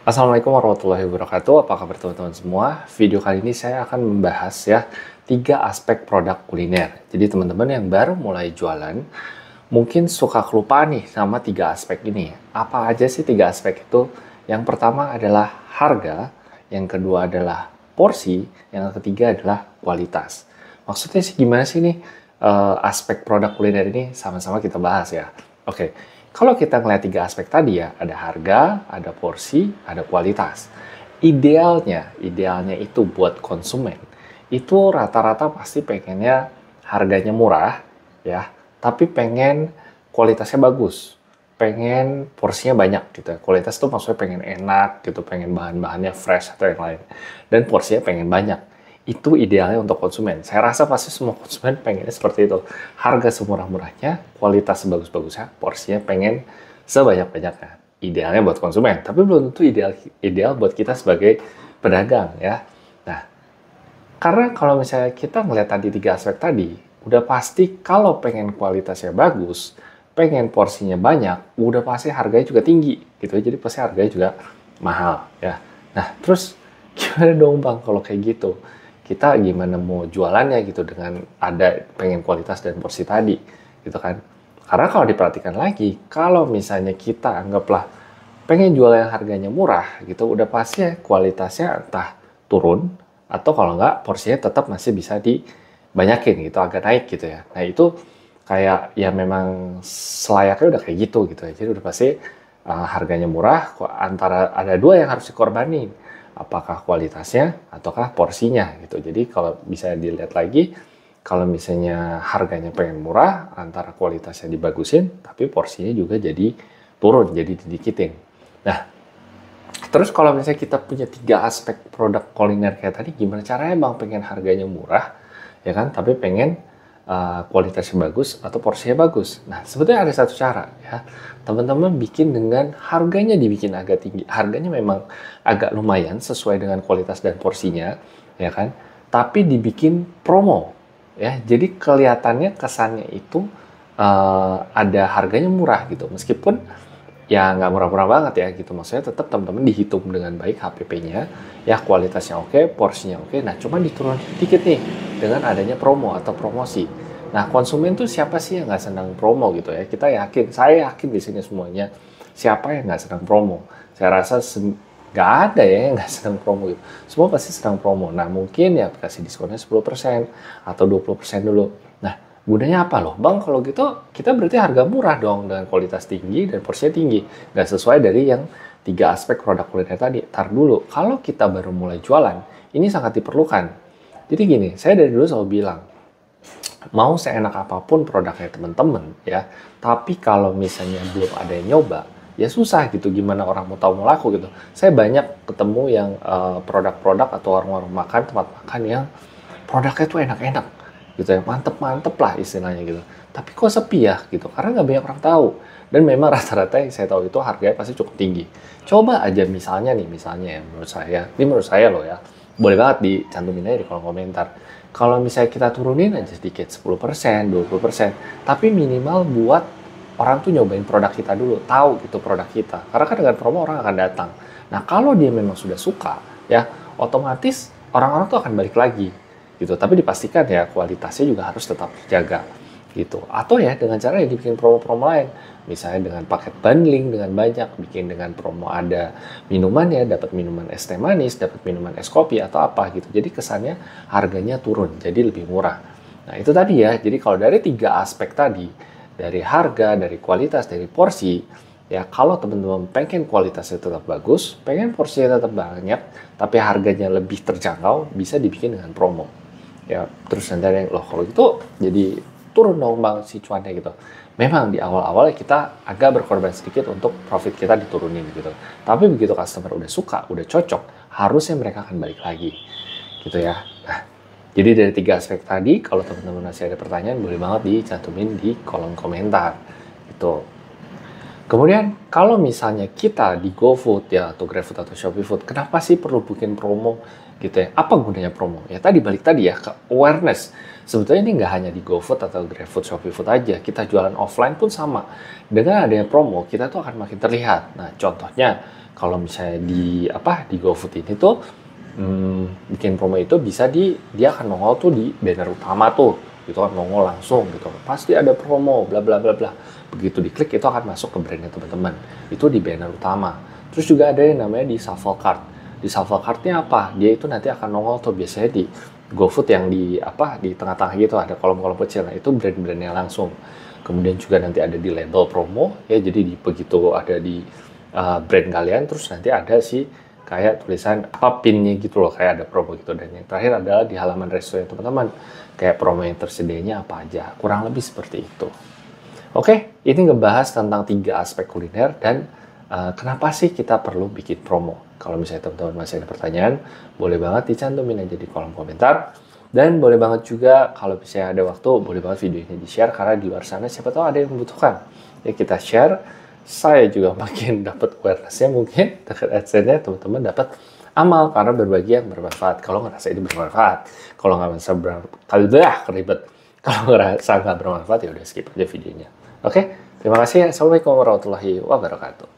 Assalamualaikum warahmatullahi wabarakatuh. Apa kabar teman-teman semua? Video kali ini saya akan membahas ya 3 aspek produk kuliner. Jadi teman-teman yang baru mulai jualan mungkin suka kelupaan nih sama 3 aspek ini. Apa aja sih 3 aspek itu? Yang pertama adalah harga, yang kedua adalah porsi, yang ketiga adalah kualitas. Maksudnya sih gimana sih nih aspek produk kuliner ini sama-sama kita bahas ya. Oke. Kalau kita ngeliat 3 aspek tadi ya, ada harga, ada porsi, ada kualitas. Idealnya itu buat konsumen, itu rata-rata pasti pengennya harganya murah, ya, tapi pengen kualitasnya bagus, pengen porsinya banyak gitu ya. Kualitas tuh maksudnya pengen enak gitu, pengen bahan-bahannya fresh atau yang lain. Dan porsinya pengen banyak. Itu idealnya untuk konsumen. Saya rasa pasti semua konsumen pengennya seperti itu. Harga semurah-murahnya, kualitas sebagus-bagusnya, porsinya pengen sebanyak-banyaknya. Idealnya buat konsumen, tapi belum tentu ideal buat kita sebagai pedagang ya. Nah, karena kalau misalnya kita ngeliat tadi 3 aspek tadi, udah pasti kalau pengen kualitasnya bagus, pengen porsinya banyak, udah pasti harganya juga tinggi gitu. Jadi pasti harganya juga mahal ya. Nah, terus gimana dong Bang kalau kayak gitu? Kita gimana mau jualannya gitu dengan ada pengen kualitas dan porsi tadi gitu kan. Karena kalau diperhatikan lagi, kalau misalnya kita anggaplah pengen jual yang harganya murah gitu, udah pasti ya kualitasnya entah turun atau kalau nggak porsinya tetap masih bisa dibanyakin gitu, agak naik gitu ya. Nah itu kayak ya memang selayaknya udah kayak gitu ya. Jadi udah pasti harganya murah, antara ada 2 yang harus dikorbanin, apakah kualitasnya ataukah porsinya gitu. Jadi kalau bisa dilihat lagi, kalau misalnya harganya pengen murah, antara kualitasnya dibagusin, tapi porsinya juga jadi turun, jadi didikitin. Nah, terus kalau misalnya kita punya 3 aspek produk kuliner kayak tadi, gimana caranya Bang pengen harganya murah, ya kan? Tapi pengen kualitasnya bagus atau porsinya bagus. Nah, sebetulnya ada satu cara ya. Teman-teman bikin dengan harganya dibikin agak tinggi. Harganya memang agak lumayan sesuai dengan kualitas dan porsinya, ya kan? Tapi dibikin promo, ya. Jadi kelihatannya kesannya itu ada harganya murah gitu. Meskipun ya nggak murah-murah banget ya gitu. Maksudnya tetap teman-teman dihitung dengan baik HPP-nya, ya kualitasnya oke, porsinya oke. Nah, cuma diturun dikit nih dengan adanya promo atau promosi. Nah, konsumen tuh siapa sih yang nggak senang promo gitu ya? Saya yakin di sini semuanya, siapa yang nggak senang promo? Saya rasa nggak ada ya yang nggak senang promo gitu. Semua pasti senang promo. Nah, mungkin ya kasih diskonnya 10% atau 20% dulu. Nah, gunanya apa loh? Bang, kalau gitu kita berarti harga murah dong dengan kualitas tinggi dan porsinya tinggi. Nggak sesuai dari yang 3 aspek produk kuliner tadi. Tar dulu, kalau kita baru mulai jualan, ini sangat diperlukan. Jadi gini, saya dari dulu selalu bilang, mau seenak apapun produknya teman-teman ya, tapi kalau misalnya belum ada yang nyoba, ya susah gitu gimana orang mau tahu mau laku gitu. Saya banyak ketemu yang produk-produk atau warung-warung makan, tempat makan yang produknya tuh enak-enak gitu ya, mantep-mantep lah istilahnya gitu. Tapi kok sepi ya gitu, karena nggak banyak orang tahu. Dan memang rata-rata yang saya tahu itu harganya pasti cukup tinggi. Coba aja misalnya ya menurut saya loh ya, boleh banget dicantumin aja di kolom komentar. Kalau misalnya kita turunin aja sedikit 10%, 20%, tapi minimal buat orang tuh nyobain produk kita dulu, tahu gitu produk kita. Karena kan dengan promo orang akan datang. Nah, kalau dia memang sudah suka, ya otomatis orang-orang tuh akan balik lagi gitu. Tapi dipastikan ya kualitasnya juga harus tetap terjaga gitu. Atau ya dengan cara yang dibikin promo-promo lain. Misalnya dengan paket bundling dengan banyak, bikin dengan promo ada minumannya, dapat minuman es teh manis, dapat minuman es kopi atau apa gitu. Jadi kesannya harganya turun, jadi lebih murah. Nah itu tadi ya, jadi kalau dari 3 aspek tadi, dari harga, dari kualitas, dari porsi, ya kalau teman-teman pengen kualitasnya tetap bagus, pengen porsinya tetap banyak, tapi harganya lebih terjangkau, bisa dibikin dengan promo. Ya terus nanti ada yang, loh kalau gitu jadi turun dong Bang si cuannya gitu. Memang di awal-awal kita agak berkorban sedikit untuk profit kita diturunin gitu. Tapi begitu customer udah suka, udah cocok, harusnya mereka akan balik lagi gitu ya. Nah, jadi dari 3 aspek tadi, kalau teman-teman masih ada pertanyaan, boleh banget dicantumin di kolom komentar gitu. Kemudian kalau misalnya kita di GoFood ya atau GrabFood atau Shopee Food, kenapa sih perlu bikin promo gitu ya? Apa gunanya promo? Ya tadi balik tadi ya ke awareness. Sebetulnya ini nggak hanya di GoFood atau GrabFood, Shopee Food aja. Kita jualan offline pun sama. Dengan adanya promo, kita tuh akan makin terlihat. Nah, contohnya kalau misalnya di GoFood ini tuh bikin promo itu bisa dia akan nongol tuh di banner utama tuh gitu kan, nongol langsung gitu, pasti ada promo bla bla bla bla, begitu diklik itu akan masuk ke brandnya teman-teman, itu di banner utama. Terus juga ada yang namanya di shuffle cart. Di shuffle cartnya apa, dia itu nanti akan nongol tuh biasanya di GoFood yang di tengah-tengah gitu ada kolom-kolom kecil, nah itu brand-brandnya langsung. Kemudian juga nanti ada di label promo ya, jadi begitu ada di brand kalian, terus nanti ada sih kayak tulisan apa pinnya gitu loh, kayak ada promo gitu. Dan yang terakhir adalah di halaman restoran teman-teman, kayak promo yang tersedianya apa aja, kurang lebih seperti itu. Oke, ini ngebahas tentang 3 aspek kuliner dan kenapa sih kita perlu bikin promo. Kalau misalnya teman-teman masih ada pertanyaan, boleh banget dicantumin aja di kolom komentar. Dan boleh banget juga kalau misalnya ada waktu, boleh banget video ini di-share, karena di luar sana siapa tahu ada yang membutuhkan. Ya kita share, saya juga makin dapat awareness-nya, mungkin dekat AdSense-nya teman-teman dapat amal karena berbagi yang bermanfaat. Kalau ngerasa ini bermanfaat, kalau nggak merasa keribet, kalau ngerasa nggak bermanfaat ya udah skip aja videonya. Oke, terima kasih. Assalamualaikum warahmatullahi wabarakatuh.